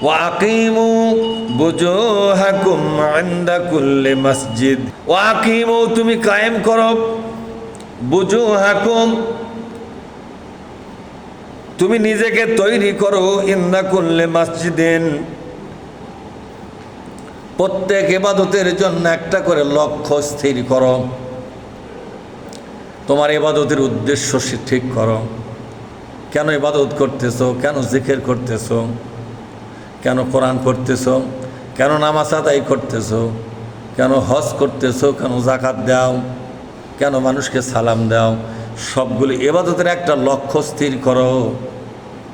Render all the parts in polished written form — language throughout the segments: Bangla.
ওয়াকিমু বুজুহাকুম ইনদা কুল্লি মসজিদ। ওয়াকিমু তুমি কায়েম করো, বুজুহাকুম তুমি নিজেকে তৈরি করো, ইনদা কুল্লি মসজিদিন প্রত্যেক ইবাদতের জন্য একটা করে লক্ষ্য স্থির করো। তোমার ইবাদতের উদ্দেশ্য ঠিক করো। কেন ইবাদত করতেছো, কেন জিকির করতেছো, কেন কোরআন পড়তেছো, কেন নামাজ আদায় করতেছো, কেন হজ করতেছো, কেন যাকাত দাও, কেন মানুষকে সালাম দাও, সবগুলি ইবাদতের একটা লক্ষ্য স্থির করো,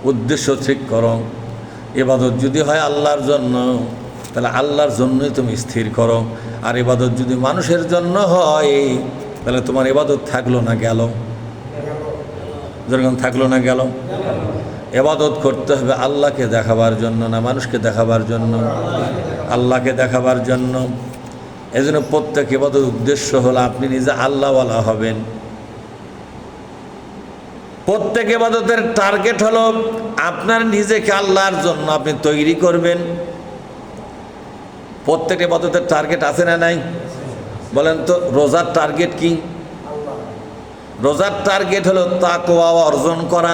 উদ্দেশ্য ঠিক করো। ইবাদত যদি হয় আল্লাহর জন্য, তাহলে আল্লাহর জন্যই তুমি স্থির করো। আর ইবাদত যদি মানুষের জন্য হয়, তাহলে তোমার ইবাদত থাকলো না গেল, যেরকম থাকলো না গেল। ইবাদত করতে হবে আল্লাহকে দেখাবার জন্য, না মানুষকে দেখাবার জন্য? আল্লাহকে দেখাবার জন্য। এই জন্য প্রত্যেক ইবাদত উদ্দেশ্য হলো আপনি নিজে আল্লাহওয়ালা হবেন। প্রত্যেক ইবাদতের টার্গেট হলো আপনার নিজেকে আল্লাহর জন্য আপনি তৈরি করবেন। প্রত্যেক ইবাদতের টার্গেট আছে না নাই? বলেন তো, রোজার টার্গেট কি? রোজার টার্গেট হলো তাকওয়া অর্জন করা,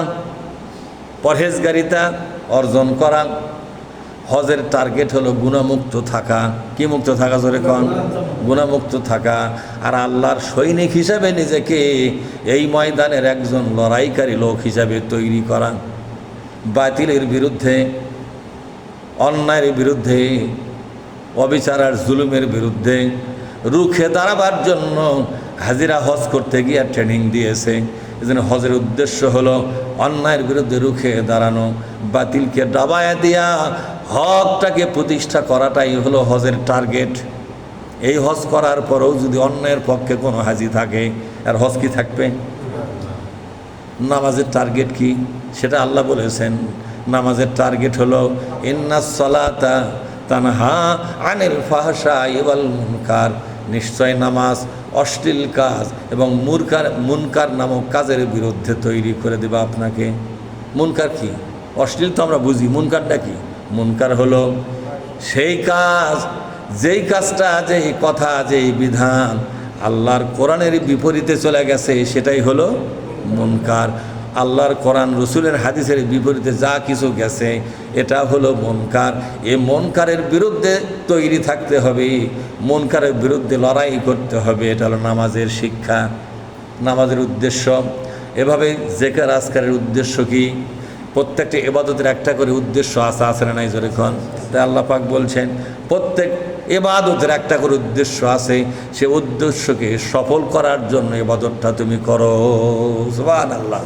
পরহেজগারিতা অর্জন করা। হজের টার্গেট হলো গুণামুক্ত থাকা। কি মুক্ত থাকা? জোরে কোন? গুণামুক্ত থাকা। আর আল্লাহর সৈনিক হিসাবে নিজেকে এই ময়দানের একজন লড়াইকারী লোক হিসাবে তৈরি করা। বাতিলের বিরুদ্ধে, অন্যায়ের বিরুদ্ধে, অবিচার আর জুলুমের বিরুদ্ধে রুখে দাঁড়াবার জন্য হাজিরা হজ করতে গিয়ে ট্রেনিং দিয়েছে। এই জন্য হজের উদ্দেশ্য হলো অন্যায়ের বিরুদ্ধে রুখে দাঁড়ানো, বাতিলকে ডাবায়া দিয়া হকটাকে প্রতিষ্ঠা করাটাই হলো হজের টার্গেট। এই হজ করার পরেও যদি অন্যায়ের পক্ষে কোনো হাজি থাকে, আর হজ কি থাকবে? নামাজের টার্গেট কি? সেটা আল্লাহ বলেছেন। নামাজের টার্গেট হলো ইন্নাস সালাতা তানহা আনিল ফাহশাই ওয়াল মুনকার। নিশ্চয় নামাজ অশ্লীল কাজ এবং মুনকার নামক কাজের বিরুদ্ধে তৈরি করে দেবে আপনাকে। মুনকার কি? অশ্লীল তো আমরা বুঝি, মুনকারটা কি? মুনকার হলো সেই কাজ, যেই কাজটা, যেই কথা, যেই বিধান আল্লাহর কোরআনের বিপরীতে চলে গেছে, সেটাই হলো মুনকার। আল্লাহর কোরআন রসুলের হাদিসের বিপরীতে যা কিছু গেছে, এটা হলো মুনকার। এই মুনকারের বিরুদ্ধে তৈরি থাকতে হবে, মুনকারের বিরুদ্ধে লড়াই করতে হবে। এটা হলো নামাজের শিক্ষা, নামাজের উদ্দেশ্য। এভাবে জিকির আজকারের উদ্দেশ্য কি? প্রত্যেকটি ইবাদতের একটা করে উদ্দেশ্য আছে না নাই? যখন তাই আল্লাহ পাক বলছেন প্রত্যেক ইবাদতের একটা করে উদ্দেশ্য আছে, সে উদ্দেশ্যকে সফল করার জন্য ইবাদতটা তুমি করো। সুবহানাল্লাহ।